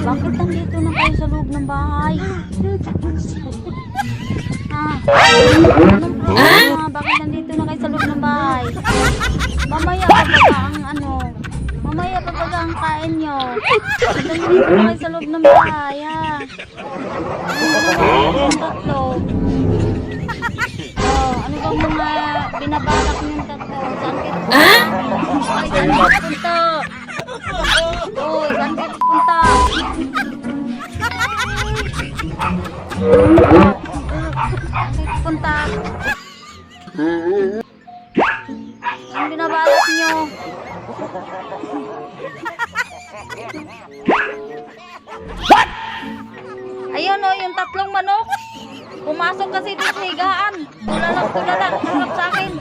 Bakit nandito na kayo sa loob ng bahay? Anong problema? Bakit nandito na kayo sa loob ng bahay? Mamaya pa ba ang mamaya pa ba ang kain nyo? Nandito na kayo sa loob ng bahay, ha? Yung tatlo. Oh, ano bang mga binabalak niyong tatlo? Saan kayo punta? Oh, saan kayo punta? Punta. Ang binabalak nyo. What? Ayun o, yung tatlong manok. Pumasok kasi dito sa higaan. Tulala, harap sa akin.